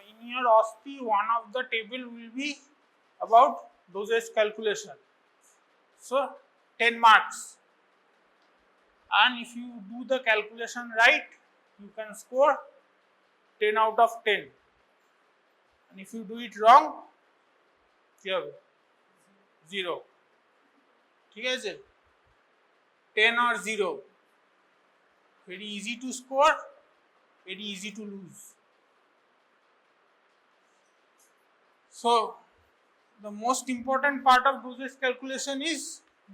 in your OSCE, one of the table will be about dosage calculation. So 10 marks. And if you do the calculation right, you can score 10 out of 10. And if you do it wrong, you have 0. ঠিক আছে? 10 or 0. Very easy to score, very easy to lose. So the most important part of dosage calculation is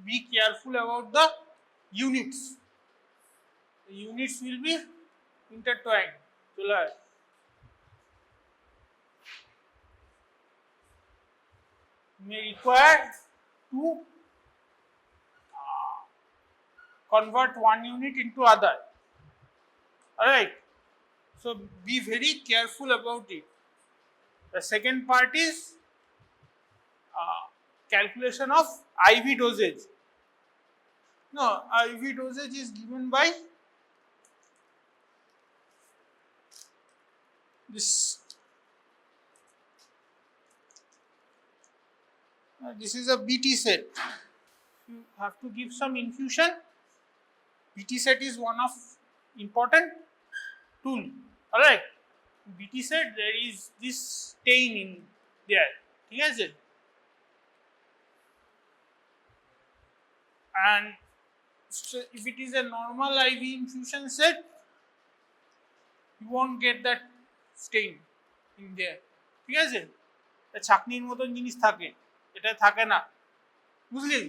be careful about the units. The units will be intertwined. May require to convert one unit into other. Alright, so be very careful about it. The second part is calculation of IV dosage. No, IV dosage is given by this. This is a BT set. You have to give some infusion. BT set is one of important tool. Alright, BT set, there is this stain in there. ঠিক আছে? And if it is a normal IV infusion set, you won't get that stain in there. ঠিক আছে? ছাকনির মতন জিনিস থাকে, এটা থাকে না, বুঝলি?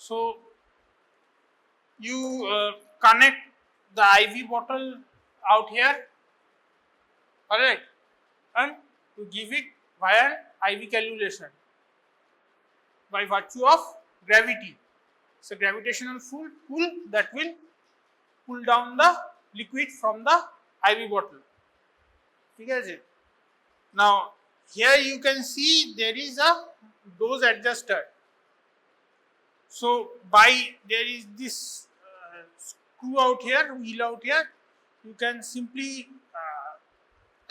So you connect the IV bottle out here, alright, and you give it via IV calculation by virtue of gravity. So gravitational pull that will pull down the liquid from the IV bottle. ঠিক আছে? Now here you can see there is a dose adjuster. So there is this screw out here, wheel out here. You can simply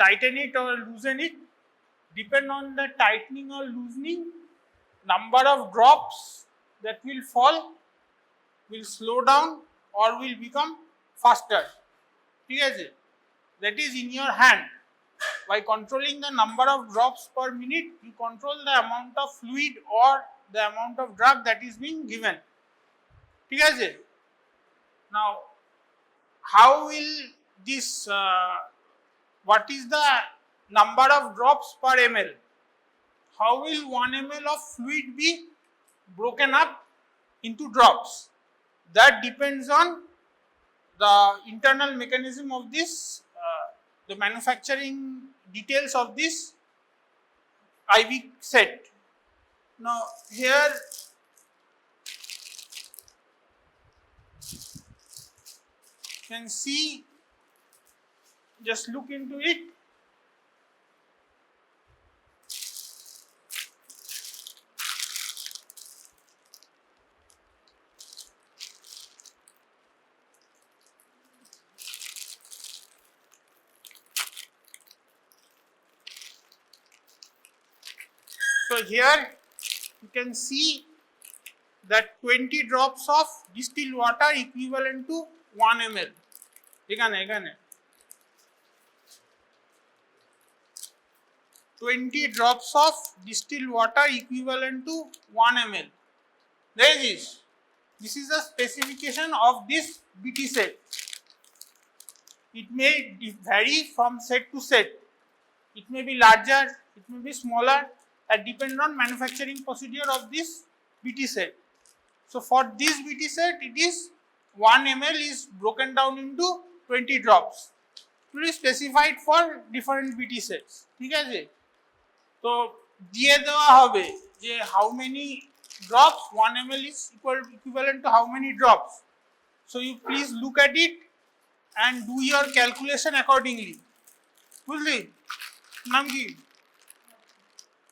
tighten it or loosen it. Depend on the tightening or loosening, number of drops that will fall will slow down or will become faster. ঠিক আছে? That is in your hand. By controlling the number of drops per minute, you control the amount of fluid or the amount of drug that is being given. ঠিক আছে? Now, how will this, what is the number of drops per ml? How will 1 ml of fluid be broken up into drops? That depends on the internal mechanism of this, the manufacturing details of this IV set. Now here you can see, just look into it. So here you can see that 20 drops of distilled water equivalent to 1 ml. এখানে 20 drops of distilled water equivalent to 1 ml. There is. This is the specification of this BT set. It may vary from set to set. It may be larger, it may be smaller. That depends on manufacturing procedure of this BT set. So for this BT set, it is 1 ml is broken down into 20 drops. It will be specified for different BT sets. ঠিক আছে? তো দিয়ে দেওয়া হবে যে how many drops 1 ml is equivalent to how many drops. So you please look at it and do your calculation accordingly. বুঝলি? নাম কি?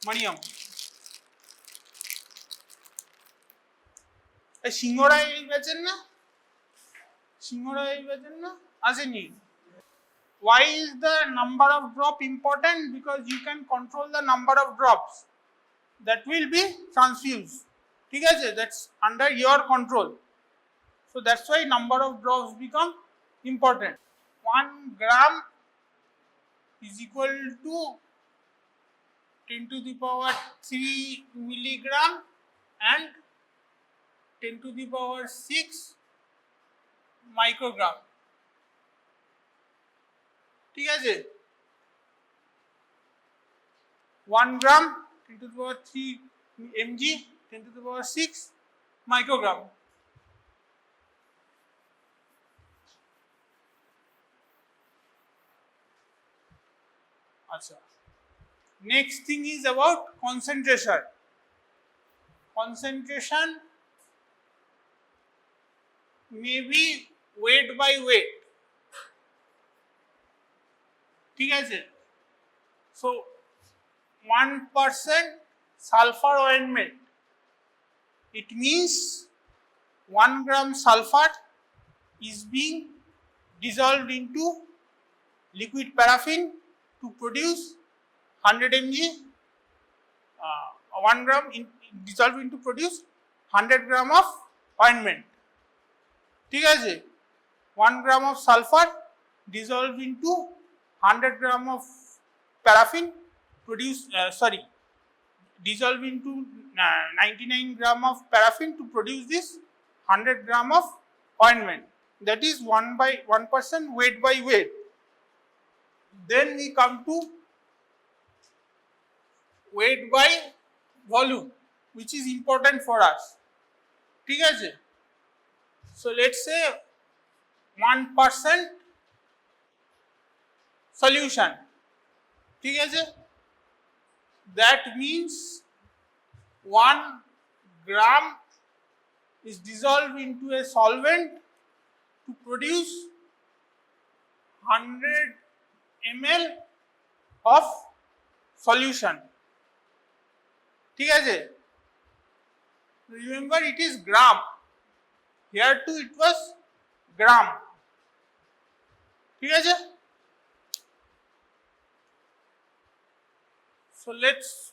মারিয়াম। সিংহরাই বেচেন না? সিংহরাই বেচেন না? আসেনি? why is the number of drop important? Because you can control the number of drops that will be transfused. ठीक है, that's under your control. So that's why number of drops become important. 1 gram is equal to 10 to the power 3 milligram and 10 to the power 6 microgram. ঠিক আছে, 1 gram 10 to the power 3 mg 10 to the power 6 microgram. Achha. Next thing is about concentration. Concentration may be weight by weight. ठीक है, so 1% sulfur ointment, it means 1 gram sulfur is being dissolved into liquid paraffin to produce 100 mg, 1 gram dissolved into produce 100 gram of ointment. ठीक है, 1 gram of sulfur dissolved into 100 gram of paraffin produce dissolved into 99 gram of paraffin to produce this 100 gram of ointment. That is 1% weight by weight. Then we come to weight by volume, which is important for us. ठीक है, so let's say 1% solution. ठीक है, that means 1 gram is dissolved into a solvent to produce 100 ml of solution. ठीक है, remember it is gram, here too it was gram. ठीक है, so let's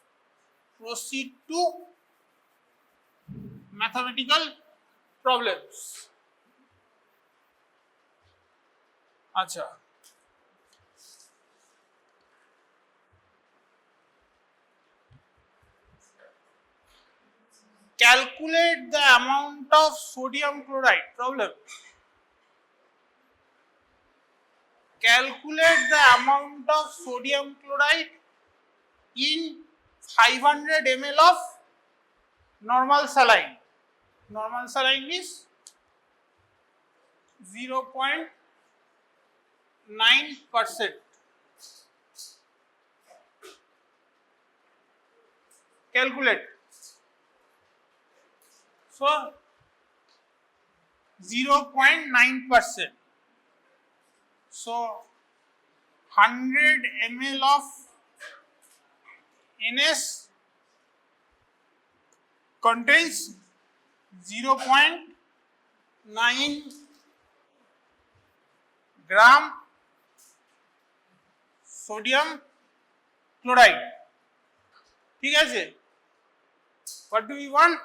proceed to mathematical problems. अच्छा, calculate the amount of sodium chloride. Problem. Calculate the amount of sodium chloride in 500 ml of normal saline. Normal saline is 0.9%. Calculate. So 0.9%. So 100 ml of NS contains 0.9 gram sodium chloride. ठीक है, what do we want?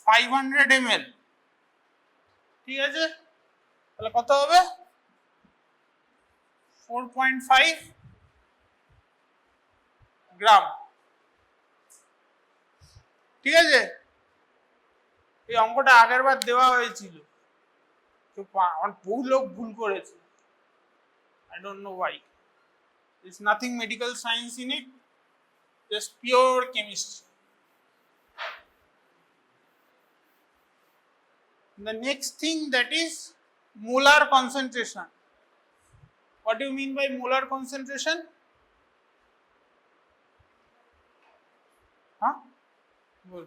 500 ml. ঠিক আছে, তাহলে কত হবে? 4.5 গ্রাম। ঠিক আছে, এই অঙ্কটা আগের বার দেওয়া হয়েছিল, তো বহু লোক ভুল করেছে। I don't know why. There's nothing medical science in it, just pure chemistry. The next thing, that is molar concentration. What do you mean by molar concentration? हाँ, बोल,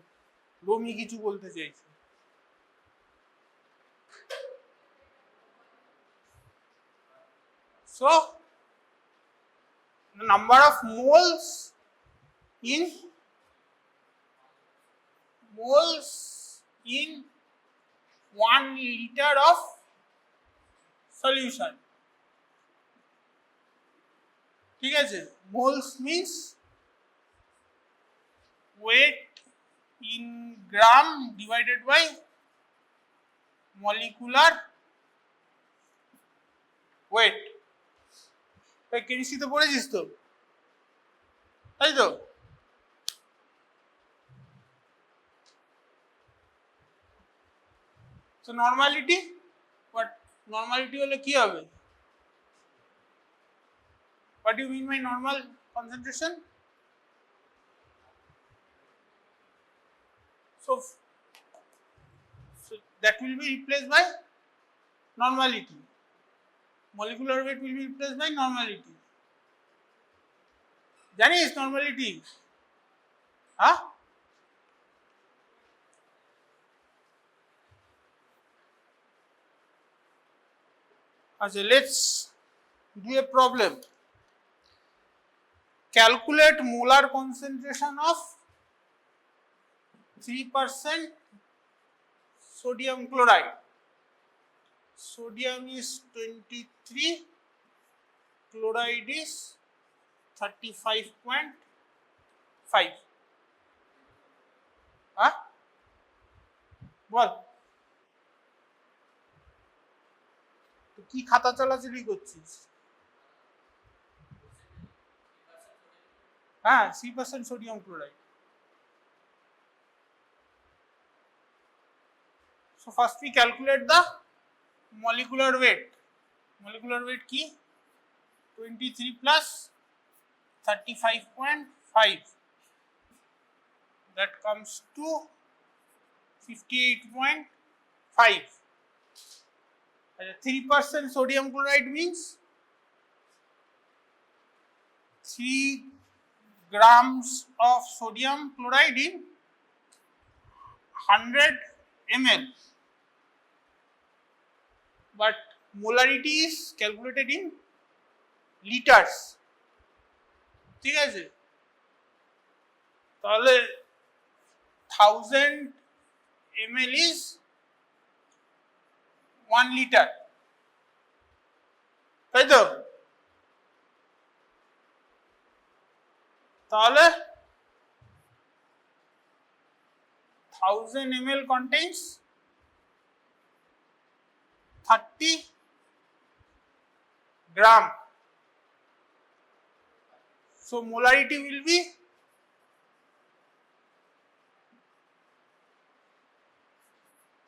रोमी কিছু বলতে চাইছে। So the number of moles in 1 liter of solution. ঠিক আছে, moles means weight in gram divided by molecular weight। তাই কেমিস্ট্রিতে পড়েছিস তো, তাই তো? তো নর্মালিটি, বাট নর্মালিটি হলে কি হবে? What do you mean by normal concentration? So that will be replaced by normality. Molecular weight will be replaced by normality. জানিস normality? হ্যাঁ, আচ্ছা, let's do a problem. Calculate molar concentration of 3% sodium chloride. Sodium is 23, chloride is 35.5. হ্যাঁ, বল কি খাতা চালাচালি করছিস? হ্যাঁ, 3% sodium chloride. So first we calculate the molecular weight. Molecular weight কি? 23 plus 35.5. That comes to 58.5. 3% sodium chloride means 3 grams of sodium chloride in 100 ml. But molarity is calculated in liters. ঠিক আছে, তাহলে 1000 ml is 1 liter, তাই তো? তাহলে 1000 ml contains 30 gram. So molarity will be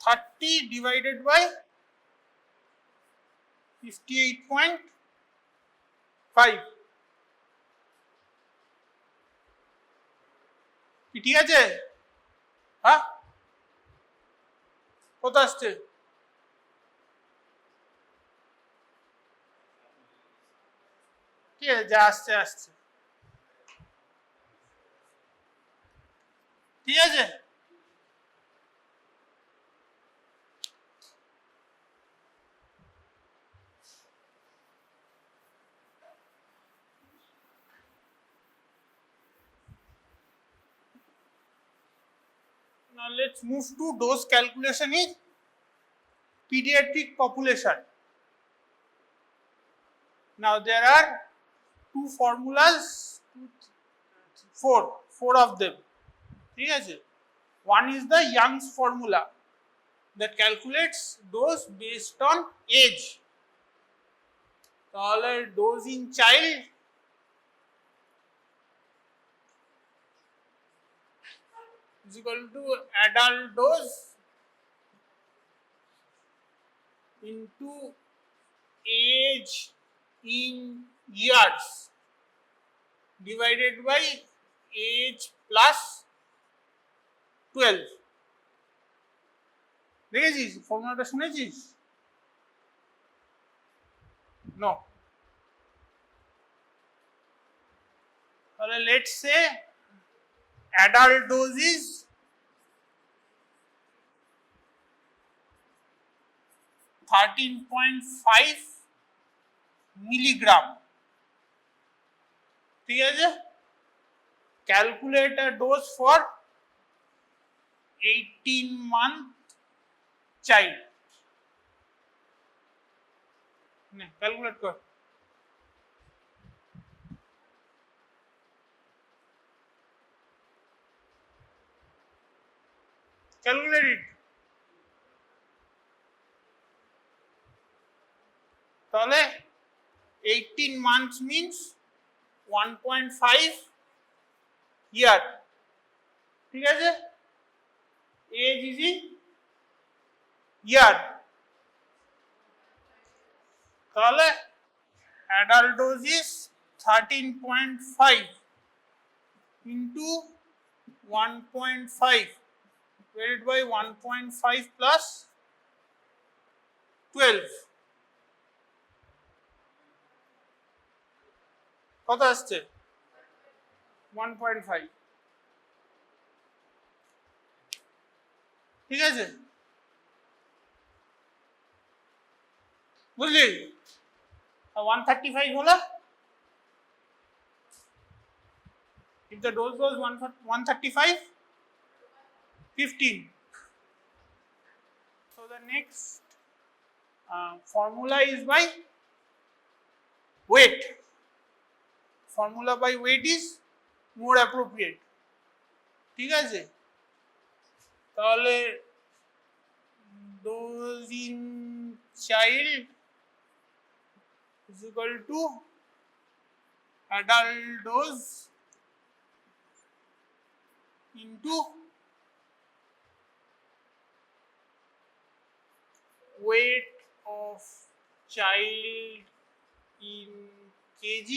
30 divided by 58.5. ঠিক আছে? হ্যাঁ, কত আসছে? ঠিক আছে, যা আসছে আসছে, ঠিক আছে। Now let's move to dose calculation in pediatric population. Now there are two formulas, four of them. ঠিক আছে? One is the Young's formula that calculates dose based on age. তাহলে dose in child is equal to adult dose into age in years divided by age plus 12. দেখেছিস ফর্মুলাটা, শুনেছিস? No. তাহলে let's say adult dose is 13.5 milligram. ঠিক আছে? Calculate a dose for 18-month child. Calculate কর। Calculate it. তাহলে 18 months means 1.5 year. ঠিক আছে? Age is in year. তাহলে adult dose is 13.5 into 1.5 divided by 1.5 plus 12. কত আসছে? 1.5. ঠিক আছে? বুঝলি? 135 হলো? If the dose was 135, 15. So the next formula is by weight. Formula by weight is more appropriate. ঠিক আছে? তাহলে dose in child is equal to adult dose into weight of child in kg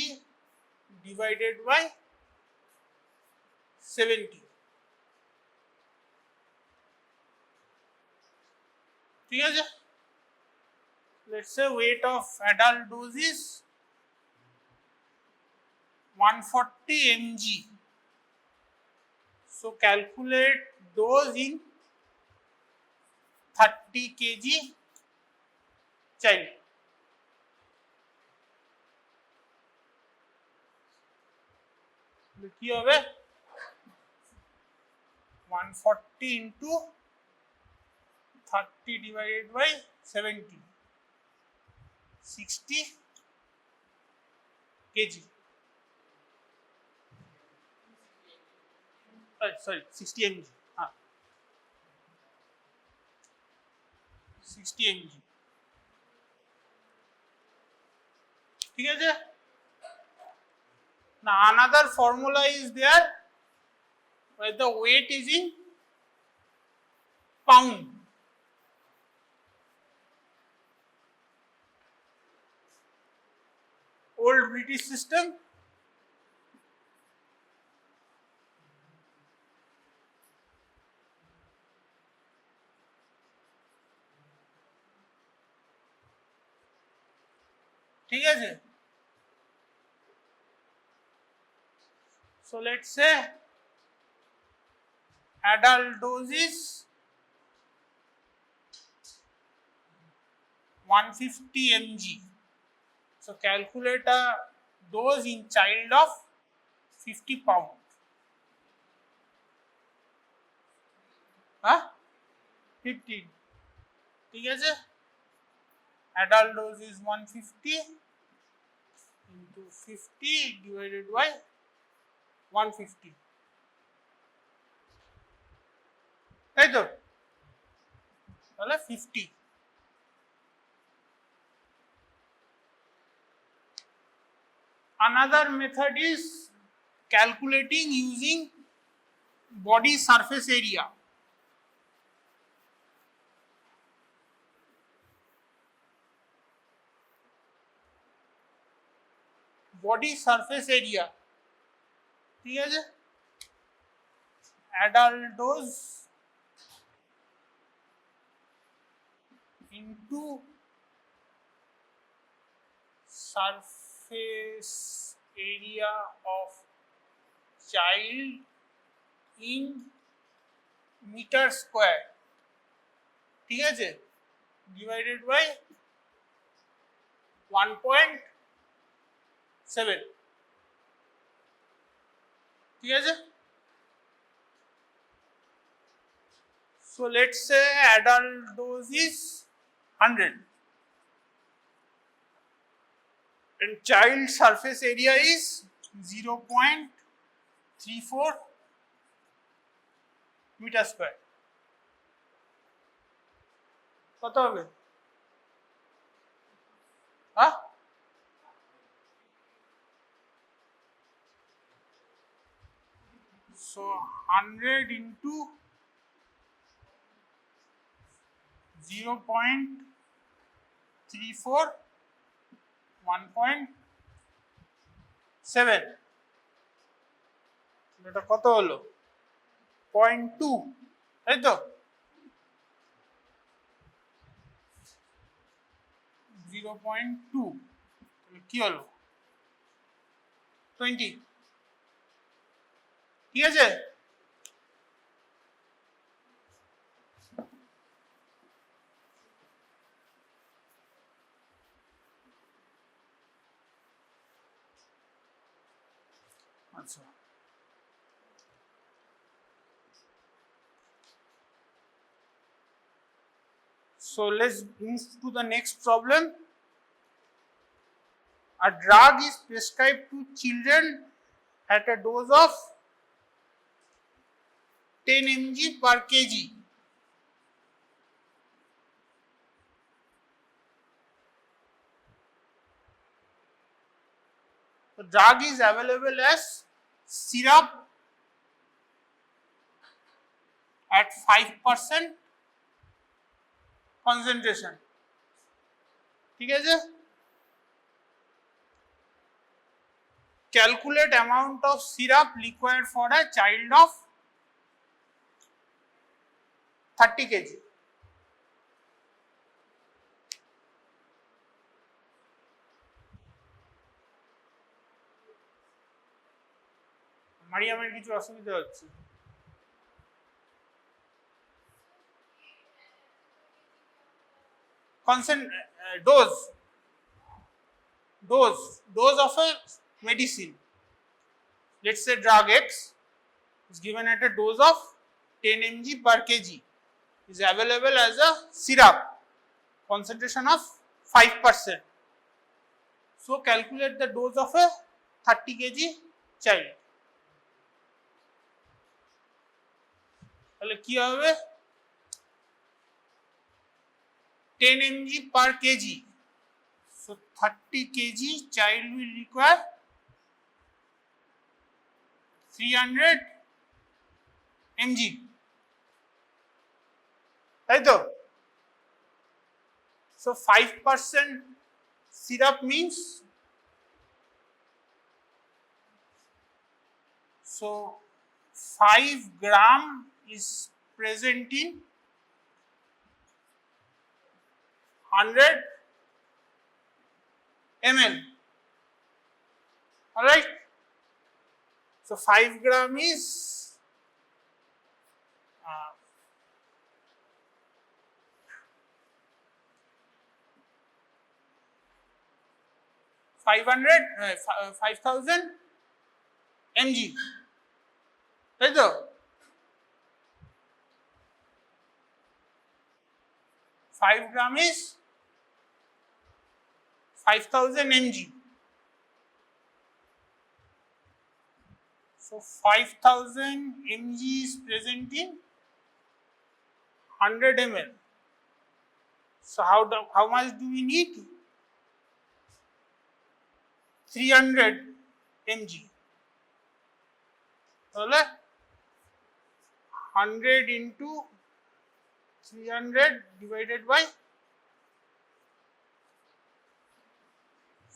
divided by 70. ঠিক আছে? Let's say weight of adult dose is 140 mg. So calculate dose in 30 kg child. কি হবে? 140 into 30 divided by 70. 60 kg. Sorry, 60 mg. 60 mg. ঠিক আছে? Now another formula is there where the weight is in pound. Old British system. ঠিক আছে? So let's say adult dose is 150 mg. So calculate a dose in child of 50 pound. Huh? 15. ঠিক আছে? Adult dose is 150 into 50 divided by 150. তাই তো? তাহলে 50. Another method is calculating using body surface area. Body surface area. ঠিক আছে? Adult dose into surface area of child in meter square. ঠিক আছে? Divided by 1.7. ঠিক আছে? So let's say adult dose is 100 and child surface area is 0.34 meter square. কত হবে? হ্যাঁ, so 100 into 0.34 1.7, এটা কত হলো? 0.2, তাই তো? 0.2 কি হলো? 20, ঠিক আছে? আচ্ছা, so let's move to the next problem. A drug is prescribed to children at a dose of 10 mg per kg. The drug is available as syrup at 5% concentration. ঠিক আছে? Calculate amount of syrup required for a child of 30 kg. মারিয়ামের কিছু অসুবিধা হচ্ছে। Dose of a medicine. Let's say drug X is given at a dose of 10 mg per kg, is available as a syrup, concentration of 5%. So calculate the dose of a 30 kg child. তাহলে কি হবে? 10 mg per kg. So 30 kg child will require 300 mg. তাই তো? So 5% syrup means, so 5 gram is present in 100 ml. All right. So 5 gram is 5000 mg. তাই তো? 5 gram is 5000 mg. So 5000 mg is present in 100 ml. So how much do we need? 300 mg. তাহলে 100 into 300 divided by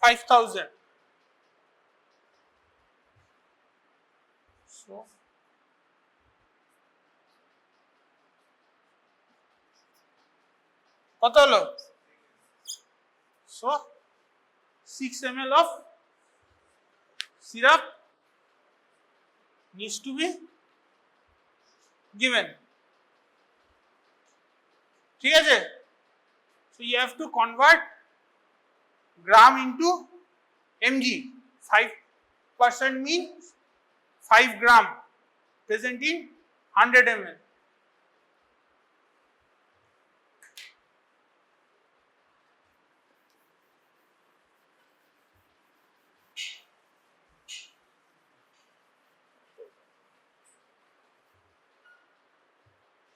5000. So কত হলো? So 6 ml of syrup needs to be given. ঠিক আছে? So you have to convert gram into mg. 5% means 5 gram present in 100 ml.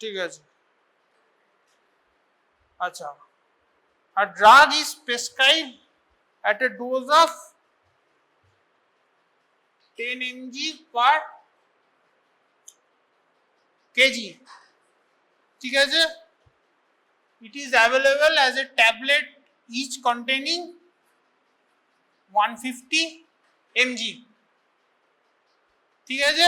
ঠিক আছে। acha, a drug is prescribed at a dose of 10 mg per kg. ঠিক আছে, it is available as a tablet each containing 150 mg. ঠিক আছে,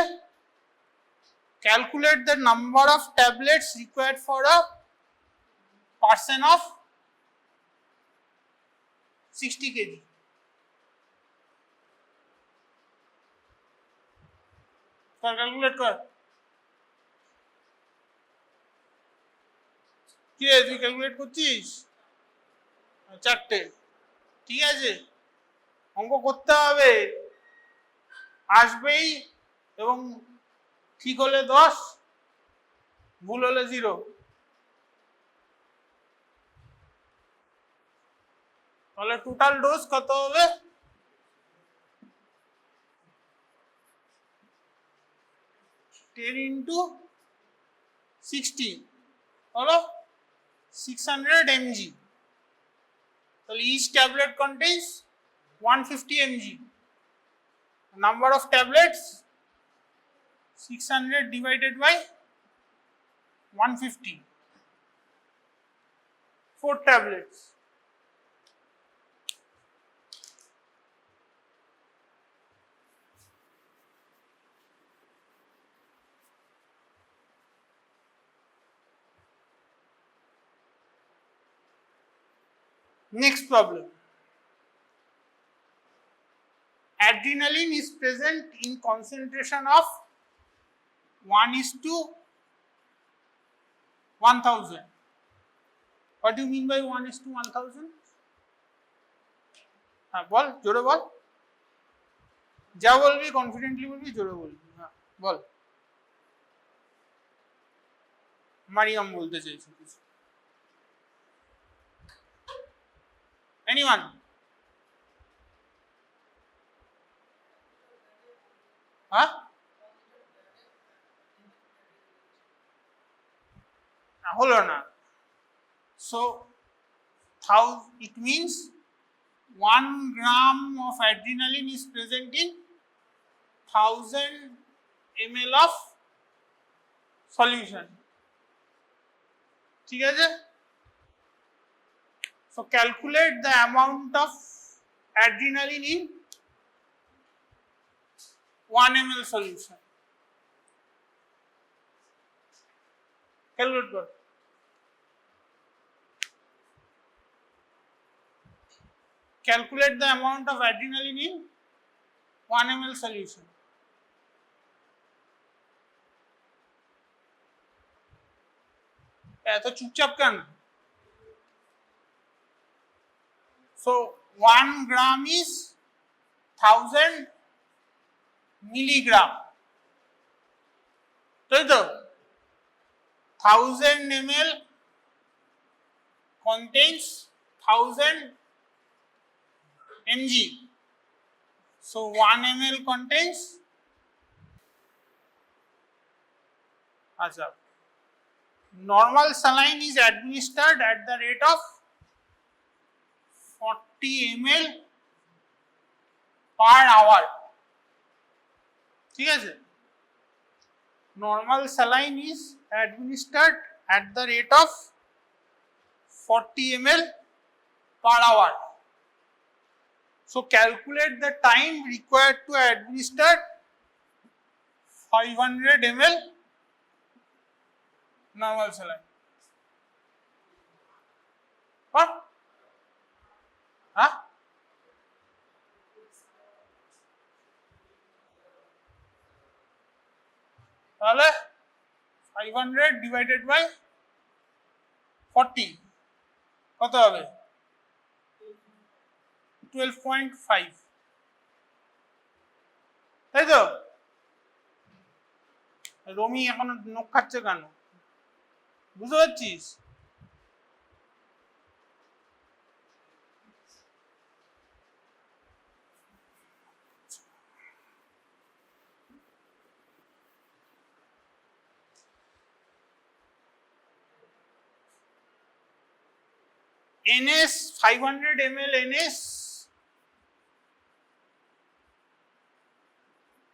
calculate the number of tablets required for a person of 60 kg. Calculate কর, কি রে তুই calculate করছিস? চারটে, ঠিক আছে, অঙ্ক করতে হবে, আসবেই, এবং ঠিক হলে 10, ভুল হলে 0। তাহলে টোটাল ডোজ কত হবে? 10 into 60 হলো 600 mg. তাহলে each tablet contains 150 mg. Number of tablets 600 divided by 150, 4 tablets. Next problem. Adrenaline is present in concentration of 1:1000. What do you mean by 1:1000? हाँ बोल, जोरे बोल, जा बोल भी, कॉन्फिडेंटली बोल भी, जोरे बोल भी, हाँ बोल, मारियम बोलते चाहिए कुछ। Anyone? Huh? Hold on. So, it means 1 gram of adrenaline is present in 1000 ml of solution. ठीक है? So calculate the amount of adrenaline in 1 ml solution. Calculate kar. Calculate the amount of adrenaline in 1 ml solution. तो चुपचाप करना. So 1 gram is 1000 milligram. तो 1000 ml contains 1000 mg. So 1 ml contains, अच्छा, normal saline is administered at the rate of 40 ml per hour. ठीक है sir, normal saline is administered at the rate of 40 ml per hour. So calculate the time required to administer 500 ml normal saline. What? Huh? তাহলে 500 divided by 40 কত হবে? 12.5, তাই তো? রমি এখন নখ খাচ্ছে কেন, বুঝতে পারছিস? NS 500 ml NS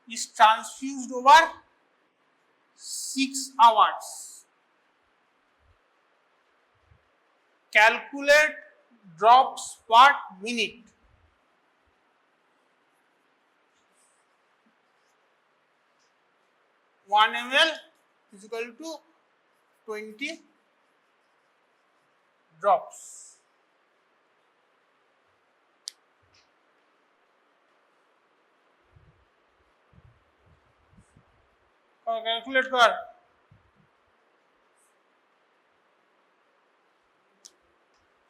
is transfused over 6 hours. Calculate drops per minute. One ml is equal to 20 drops. Calculate कर.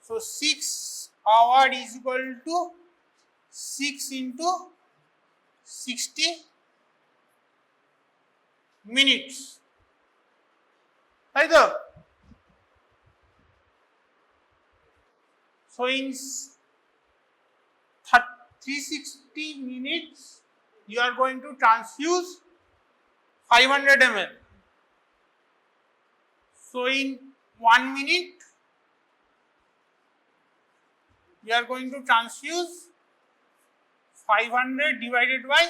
So 6 hour is equal to 6 into 60 minutes. Right there. So in 360 minutes, you are going to transfuse 500 ml. So in 1 minute, you are going to transfuse 500 divided by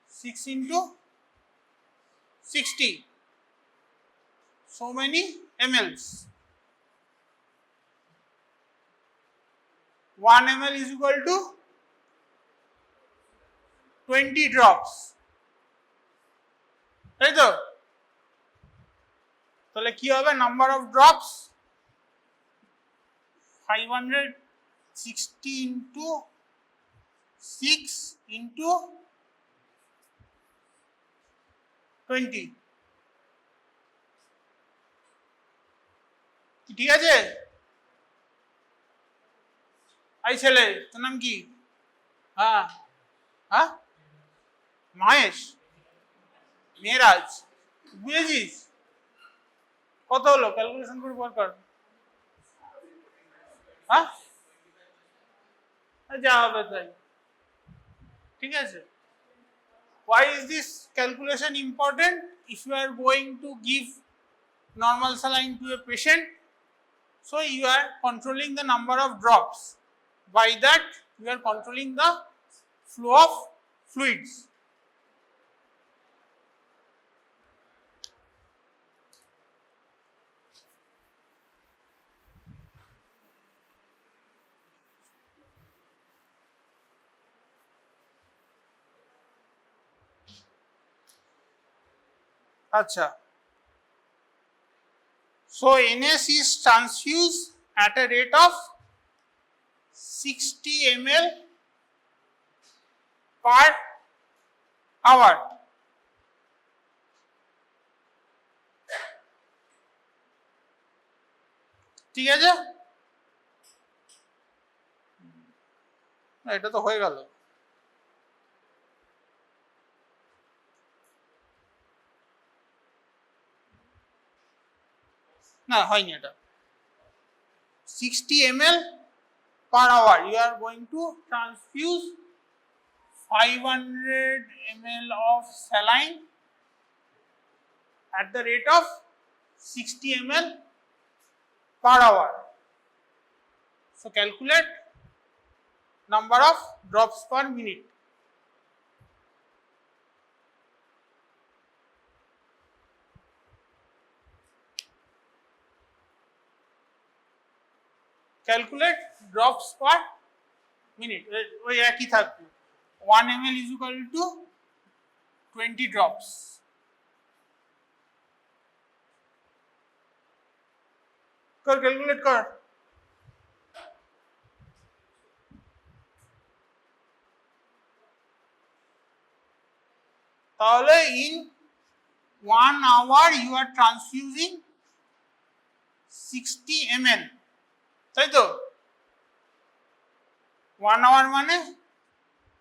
6 into 60. So many mLs. 1 ml is equal to 20 drops. তাই তো? তাহলে কি হবে number of drops 560 into 6 into 20 ঠিক আছে? এই ছেলে তোর নাম কি? হ্যাঁ হ্যাঁ মহেশ মেরাজ বুঝেছিস? কত হলো ক্যালকুলেশন করে বল কর। হ্যাঁ যা হবে তাই ঠিক আছে। Why is this calculation important? If you are going to give normal saline to a patient, so you are controlling the number of drops. By that, you are controlling the flow of fluids. Acha. So NS is transfused at a rate of 60 ml per hour. ঠিক আছে? এটা তো হয়ে গেল। না হয়নি এটা। 60 ml per hour. You are going to transfuse 500 ml of saline at the rate of 60 ml per hour. So calculate number of drops per minute. Calculate drops per minute. ওই একই থাকবে 1 ml is equal to 20 drops. कर calculate कर। তাহলে in 1 hour you are transfusing 60 ml. তাই তো 1 hour মানে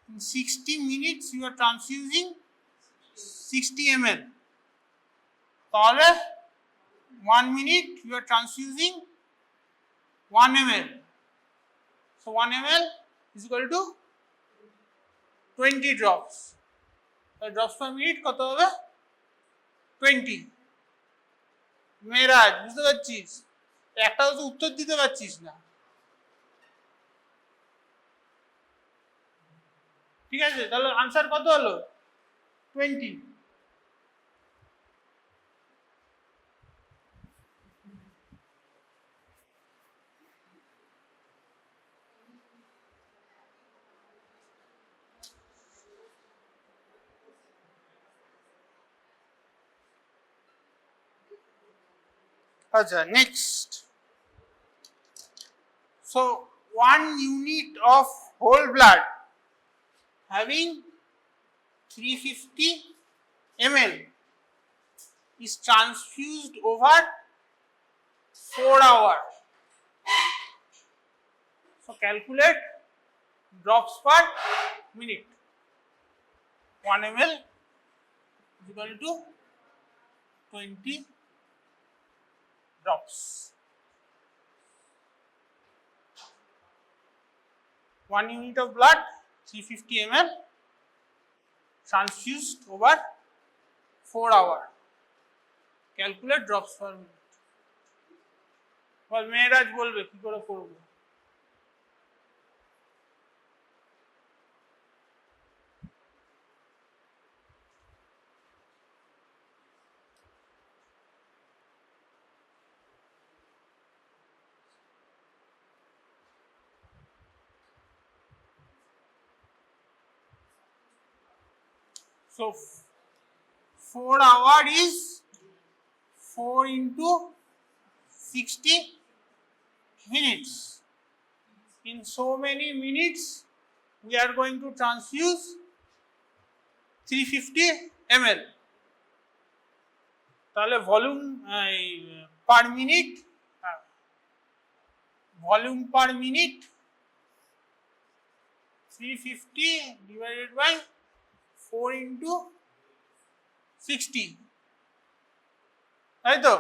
in 60 minutes you are transfusing 60 ml. তাহলে 1 minute you are transfusing 1 ml. So 1 ml is equal to 20 drops. So drops per minute কত হবে 20. মেরাজ বুঝতে পারছিস? একটাও তো উত্তর দিতে পারছিস না। ঠিক আছে, তাহলে আনসার কত হলো? 20। আচ্ছা, next. So 1 unit of whole blood having 350 ml is transfused over 4 hours. So calculate drops per minute. 1 ml is equal to 20 drops. 1 unit of blood, 350 ml, transfused over 4 hours. Calculate drops per minute. বল মেয়েরাজ বলবে কি করে করবো। So 4 hours is 4 into 60 minutes. In so many minutes, we are going to transfuse 350 ml. তাহলে volume per minute, volume per minute 350 divided by 4 into 60, তাই তো?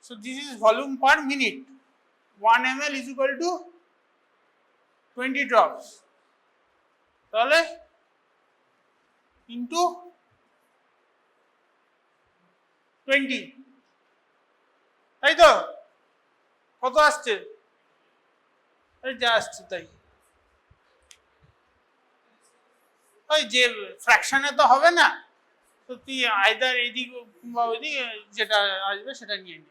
So this is volume per minute. 1 ml is equal to 20 drops. তাহলে into 20, তাই তো? কত আসছে? যা আসছে তাই। ওই যে ফ্র্যাকশনে তো হবে না, তো তুই আইদার এইদিক বা ওইদিক যেটা আসবে সেটা নিয়ে নে।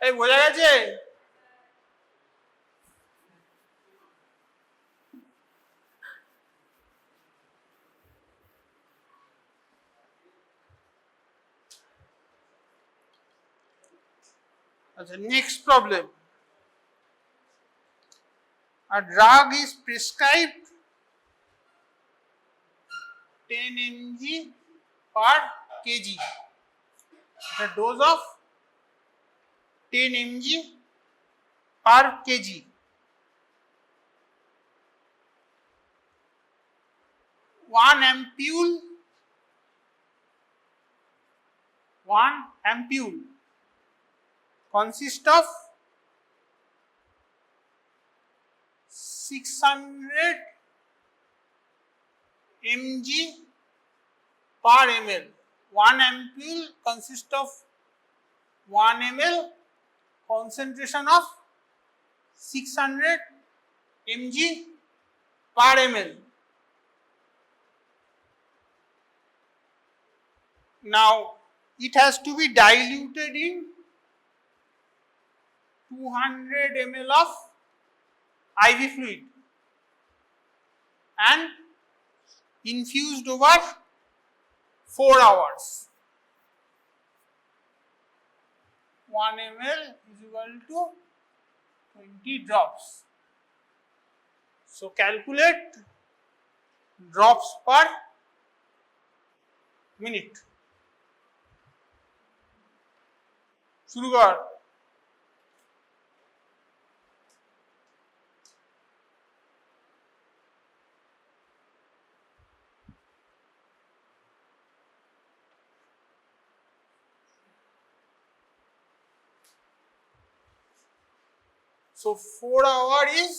এই বোঝা গেছে? আচ্ছা, next problem. A drug is prescribed 10 mg per kg. The dose of 10 mg per kg. One ampule consists of 600 mg per ml. One ampule consists of 1 ml, concentration of 600 mg per ml. Now it has to be diluted in 200 ml of IV fluid and infused over 4 hours. 1 ml is equal to 20 drops. So calculate drops per minute. শুরু কর। So 4 hours is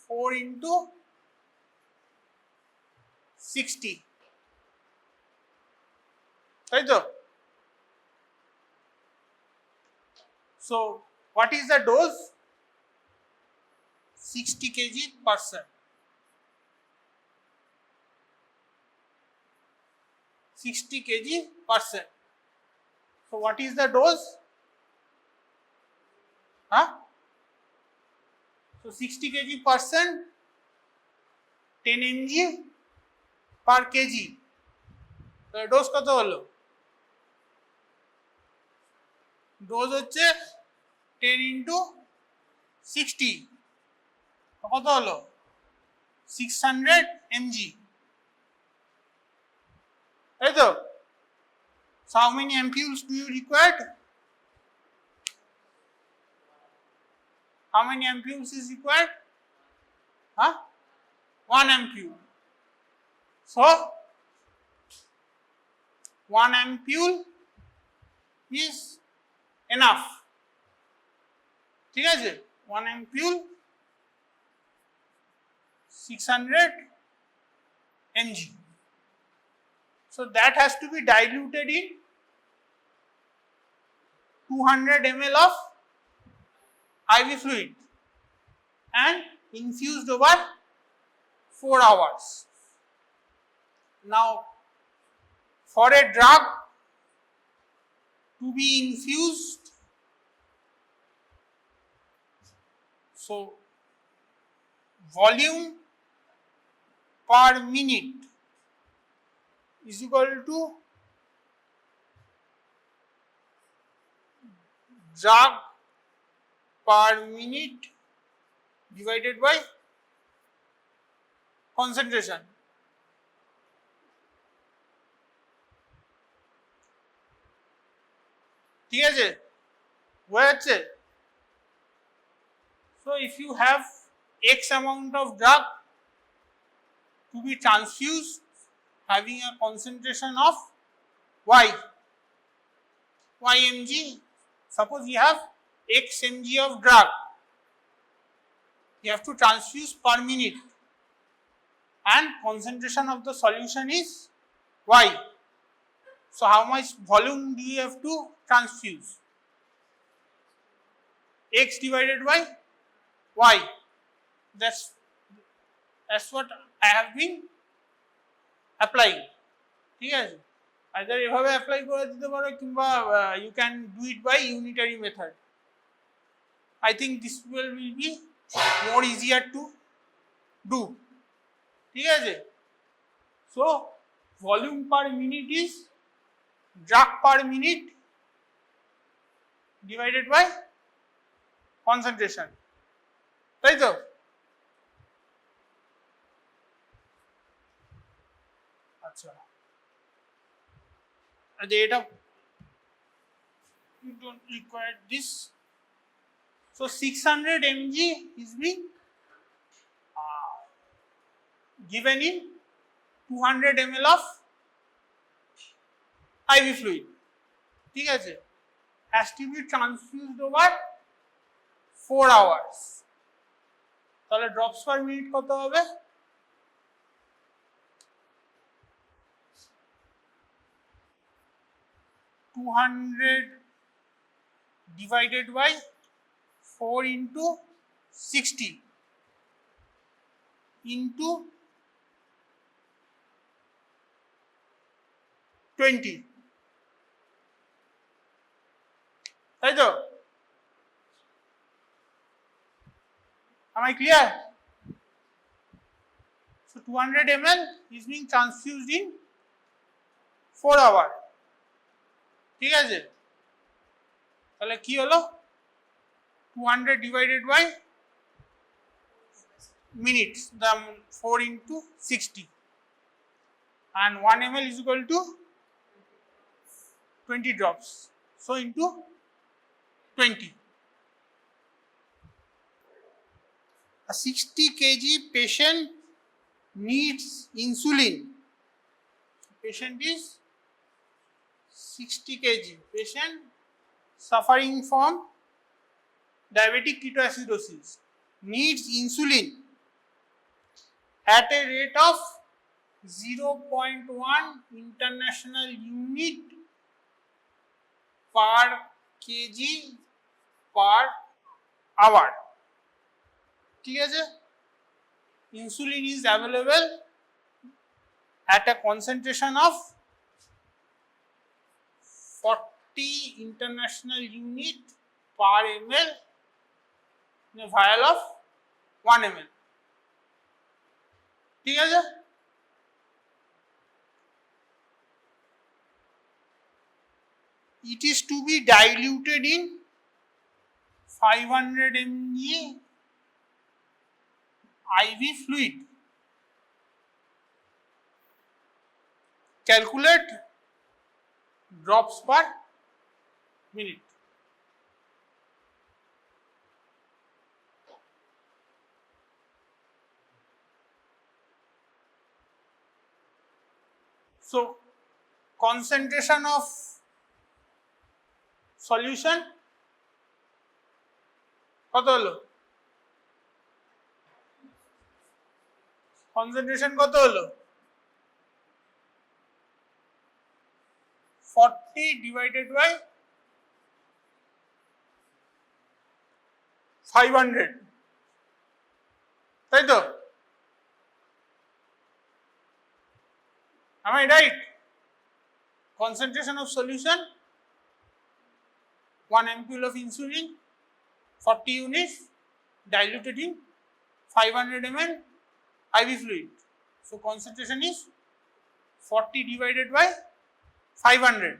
4 into 60. তাই তো? So what is the dose? 60 kg/person. 60 kg/person. So what is the dose? Huh? So 60 kg/person, 10 mg per kg. তো dose কত হলো? Dose হচ্ছে 10 into 60, কত হলো? 600 mg, তাই তো? So how many ampules do you require? How many ampules is required? Huh? 1 ampule. So 1 ampule is enough. ঠিক আছে? 1 ampule 600 mg. So that has to be diluted in 200 ml of IV fluid and infused over 4 hours. Now, for a drug to be infused, so volume per minute is equal to drug per minute divided by concentration. ঠিক আছে? বোঝা যাচ্ছে? So if you have X amount of drug to be transfused having a concentration of Y mg, suppose you have X mg of drug, you have to transfuse per minute and concentration of the solution is Y. So how much volume do you have to transfuse? X divided by Y. That's what I have been applying. ঠিক আছে? either এভাবে apply করে দিতে পারো কিংবা you can do it by unitary method. I think this will be more easier to do. ঠিক আছে? So volume per minute is drug per minute divided by concentration. তাই তো? আচ্ছা, এটা you don't require this. So 600 mg is being given in 200 ml of IV fluid. ঠিক আছে? Has to be transfused over 4 hours. তাহলে drops per minute কত হবে? 200 divided by 4 into 60 into 20. তাই তো? Am I clear? So 200 ml is being transfused in 4 hours. ঠিক আছে? তাহলে কি হলো? 200 divided by minutes, the 4 into 60, and 1 ml is equal to 20 drops. So into 20. A 60 kg patient needs insulin. Patient is 60 kg. Patient suffering from diabetic ketoacidosis needs insulin at a rate of 0.1 international unit per kg per hour. ঠিক আছে, insulin is available at a concentration of 40 international unit per ml in a vial of 1 ml. ঠিক আছে, it is to be diluted in 500 ml IV fluid. Calculate drops per minute. So concentration of solution কত হলো? concentration কত হলো? 40 divided by 500, তাই তো? Am I right? Concentration of solution 1 ampule of insulin 40 units diluted in 500 ml IV fluid. So concentration is 40 divided by 500.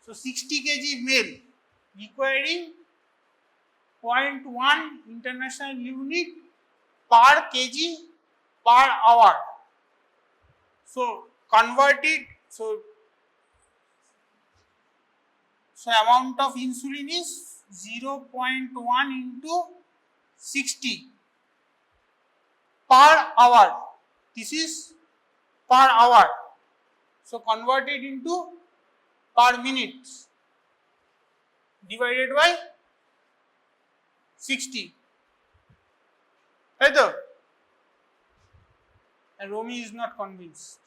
So 60 kg male requiring 0.1 international unit per kg per hour. So converted, so amount of insulin is 0.1 into 60 per hour. This is per hour. So converted into per minute divided by 60. Right? And Romy is not convinced.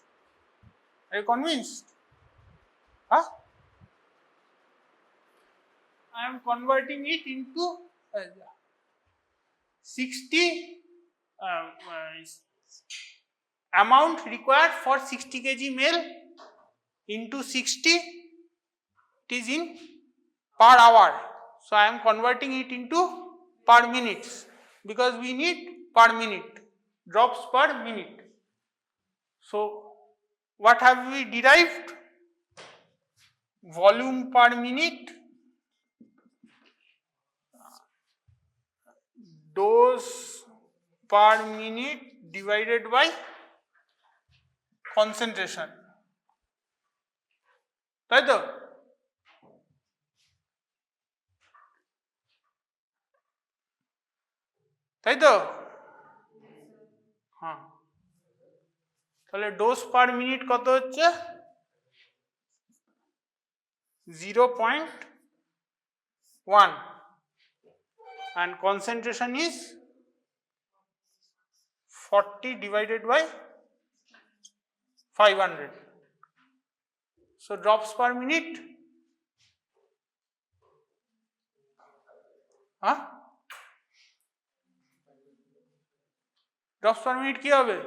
Are you convinced? Huh? I am converting it into 60 amount required for 60 kg male into 60, it is in per hour. So I am converting it into per minutes because we need per minute, drops per minute. So what have we derived? Volume per minute, dose per minute divided by concentration. তাই তো? তাই তো? হ্যাঁ, তাহলে dose per minute কত হচ্ছে? 0.1 and concentration is 40 divided by 500. So drops per minute, drops per minute কি হবে?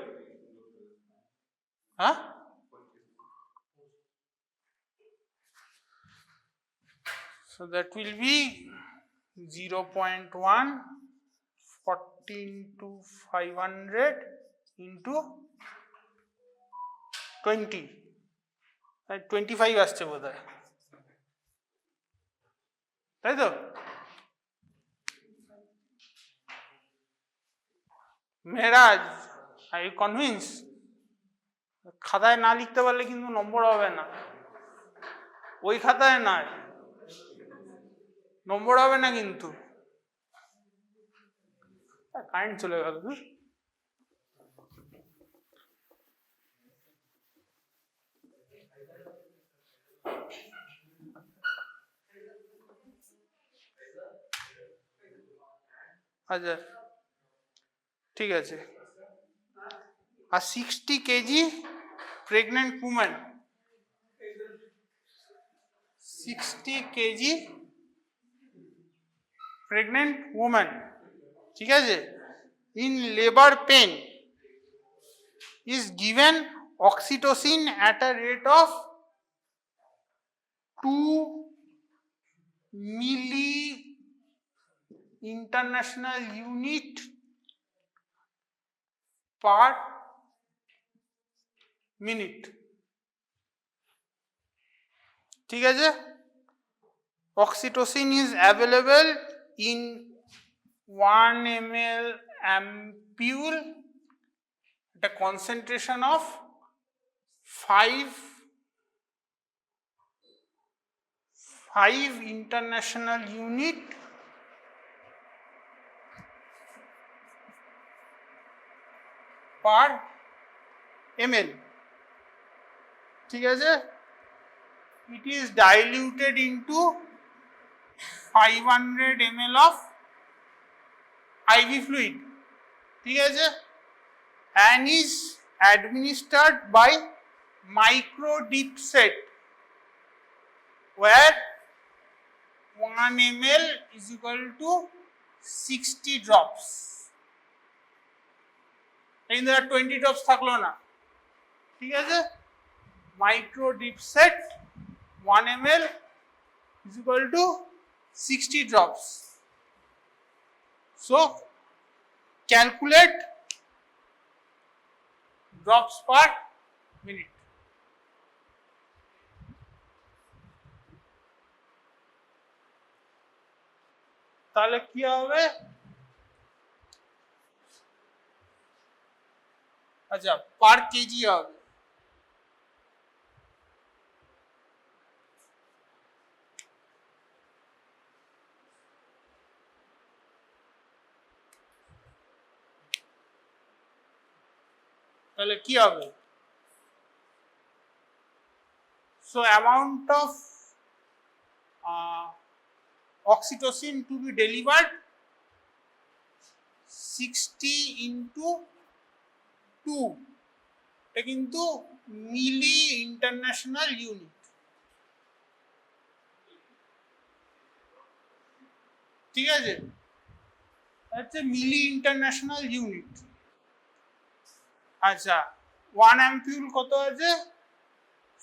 So that will be 0.1 40 into 500 into 20, 25 আসছে বোধহয়, তাই তো? Mehraj, are you convince? খাতায় না লিখতে পারলে কিন্তু নম্বর হবে না, ওই খাতায় নয়, নম্বর হবে না কিন্তু। কারেন্ট চলে গেল। আচ্ছা ঠিক আছে। আর 60 KG pregnant woman, 60 kg pregnant woman, ঠিক আছে, in labor pain is given oxytocin at a rate of 2 milli international unit per minute, ঠিক আছে। oxytocin is available in 1 ml ampule at a concentration of 5 international unit per ml, ঠিক আছে। it is diluted into 500 ml of IV fluid, ঠিক আছে, and is administered by micro dip set where 1 ml is equal to 60 drops, in there 20 drops থাকলো না, ঠিক আছে। micro dip set 1 ml is equal to 60 drops. So calculate drops per minute. তাহলে কি হবে, আচ্ছা পার কেজি হবে, তাহলে কি হবে, so amount of oxytocin to be delivered 60 into 2, এটা কিন্তু মিলি ইন্টারন্যাশনাল ইউনিট, ঠিক আছে, হচ্ছে মিলি ইন্টারন্যাশনাল ইউনিট। আচ্ছা 1 অ্যাম্পিউল কত আছে,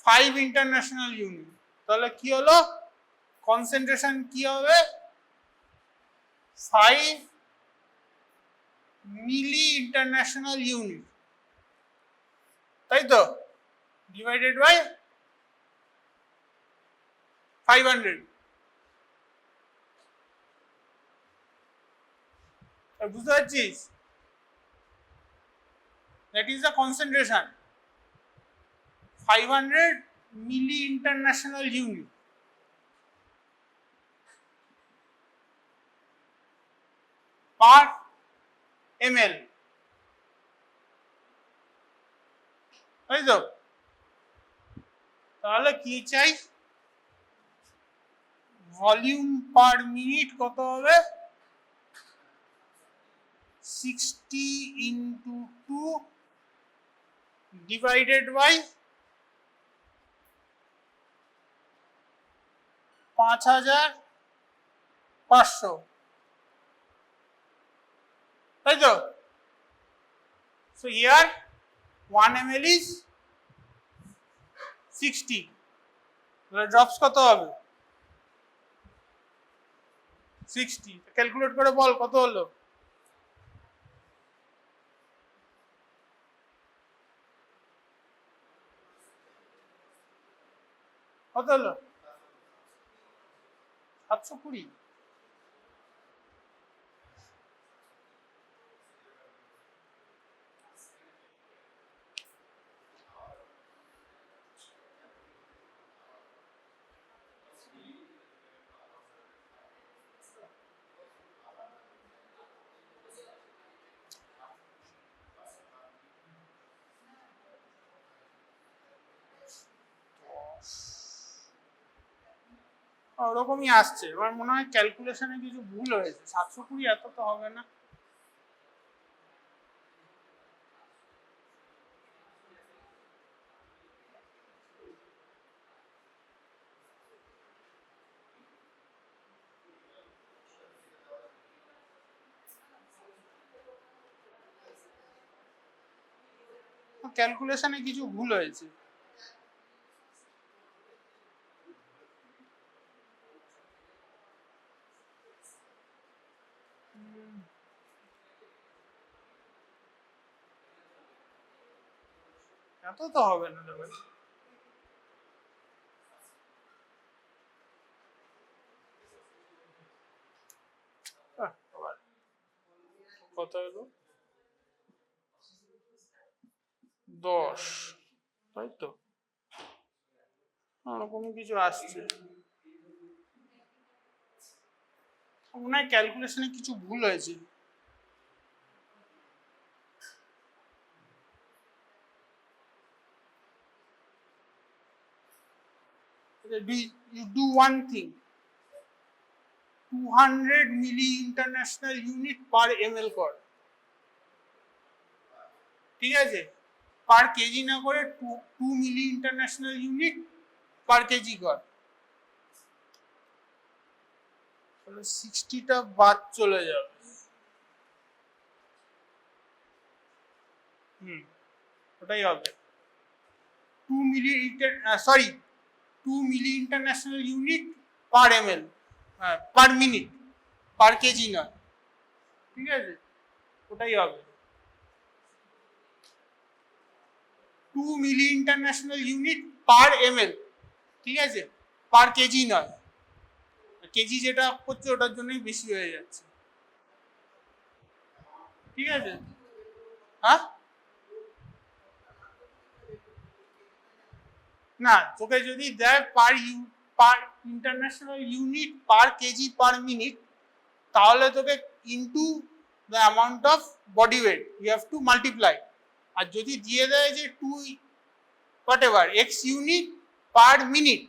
5 ইন্টারন্যাশনাল ইউনিট, তাহলে কি হলো, কনসেন্ট্রেশন কি হবে, 5 মিলি ইন্টারন্যাশনাল ইউনিট, তাই তো, ডিভাইডেড বাই 500, বুঝতে পারছিস, that is the concentration 500 milli international unit per ml, তাই তো, তাহলে কি চাই, ভলিউম পার মিনিট কত হবে, 60 into 2 divided by 5500, তাই তো। So here 1 ml is 60, তাহলে ড্রপস কত হবে, 60, ক্যালকুলেট করে বল কত হলো, কত হলো, 720, ওরকমই আসছে, আমার মনে হয় ক্যালকুলেশনে কিছু ভুল হয়েছে, 720 এত তো হবে না, ক্যালকুলেশনে কিছু ভুল হয়েছে। এত তো হবে না রে ভাই। কত হলো? 10, তাই তো কোনো কিছু আসছে, মনে হয় ক্যালকুলেশনে কিছু ভুল হয়েছে। You do one thing, 200 milli international unit per ml কর, ঠিক আছে? পার কেজি না করে 2 milli international unit per kg কর, তাহলে 60টা বাদ চলে যাবে। ওটাই হবে 2 milli sorry 2 milli international unit per ml, per minute, per kg নয়, ঠিক আছে? ওটাই হবে 2 milli international unit per ml, ঠিক আছে? পার কেজি নয়, কেজি যেটা করছে ওটার জন্যই বেশি হয়ে যাচ্ছে, ঠিক আছে? হ্যাঁ, না তোকে যদি দেয় per international unit per kg per minute, তাহলে তোকে into the amount of body weight you have to multiply. আর যদি দিয়ে দেয় যে 2 whatever x unit per minute,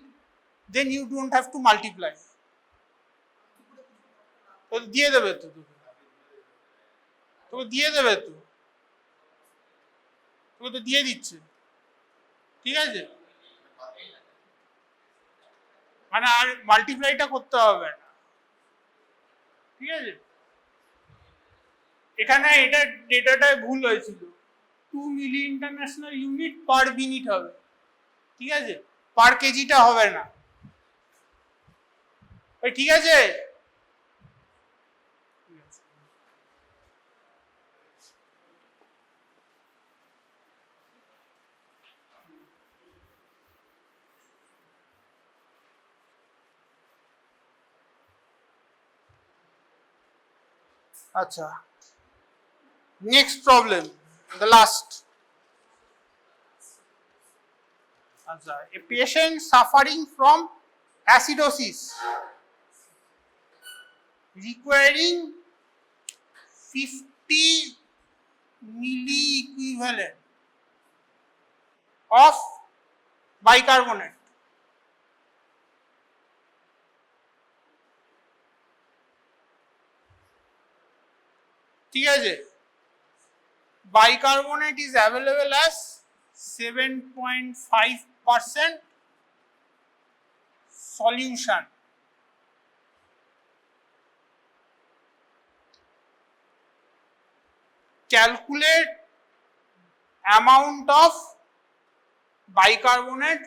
then you don't have to multiply, তো দিয়ে দেবে তো, তোকে দিয়ে দেবে তো, তোকে তো দিয়ে দিচ্ছে, ঠিক আছে? মানে আর মাল্টিপ্লাইটা করতে হবে না, ঠিক আছে? এখানে এটা ডেটাটায় ভুল হয়েছিল, 2 milli international unit per minute হবে, ঠিক আছে? পার কেজিটা হবে না, ঠিক আছে? আচ্ছা, নেক্সট প্রবলেম, দ্য লাস্ট। আচ্ছা, a patient suffering from acidosis requiring 50 milli equivalent of bicarbonate, ঠিক আছে? Bicarbonate is available as 7.5% solution. Calculate amount of bicarbonate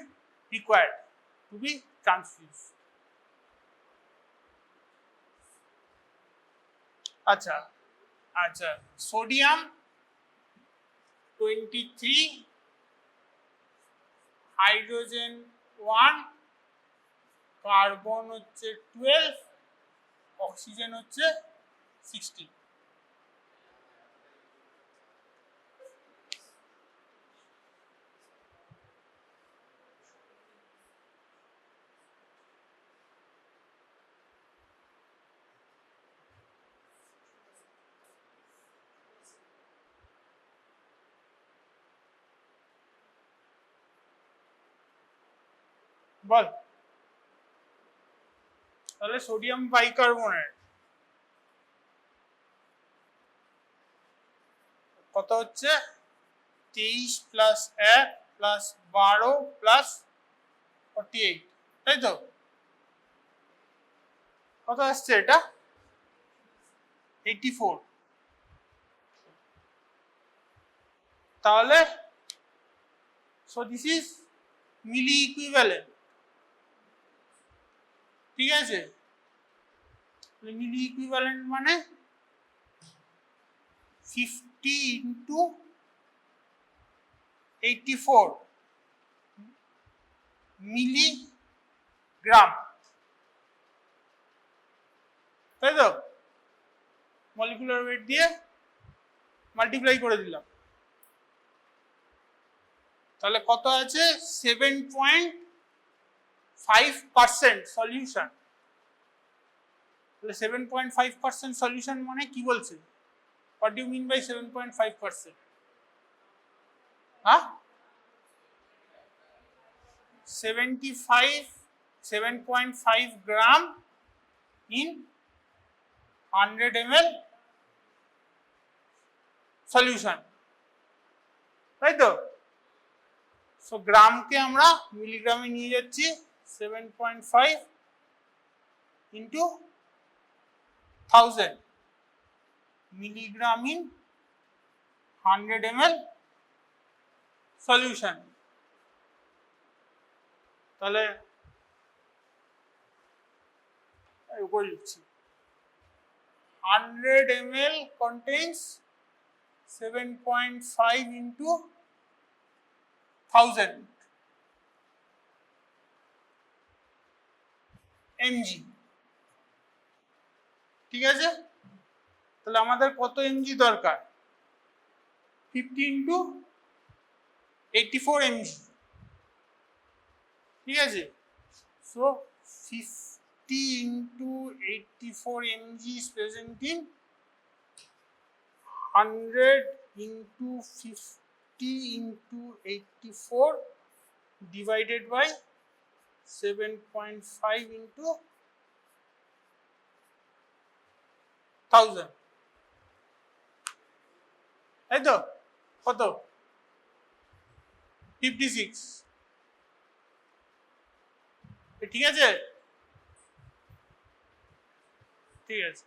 required to be transfused. আচ্ছা আচ্ছা, সোডিয়াম 23, হাইড্রোজেন 1, কার্বন হচ্ছে 12, অক্সিজেন হচ্ছে 16। বল, তাহলে sodium bicarbonate কত হচ্ছে? 23 প্লাস 1 প্লাস 12 প্লাস 48, তাই তো? কত আসছে এটা? 84। তাহলে So this is milli equivalent. ঠিক আছে, মিলি ইকুইভ্যালেন্ট মানে 50 ইন্টু 84 মিলিগ্রাম, তাই তো? মলিকুলার ওয়েট দিয়ে মাল্টিপ্লাই করে দিলাম, তাহলে কত আছে? 7.5% সলিউশন। তাহলে 7.5% সলিউশন মানে কি বলছে? What do you mean by 7.5%? হ্যাঁ, 7.5 গ্রাম ইন 100 ml সলিউশন, তাই তো? সো গ্রামকে আমরা মিলিগ্রামে নিয়ে যাচ্ছি, 7.5 into 1000 milligram in 100 ml solution. তাহলে উপরে লিখছি 100 ml contains 7.5 into 1000 mg। ঠিক আছে, তাহলে আমাদের কত mg দরকার? 50 into 84 mg। ঠিক আছে, so 50 into 84 mg is present in 100 into 50 into 84 divided by 7.5 into 1000, তাই তো? কত? 56। ঠিক আছে, ঠিক আছে।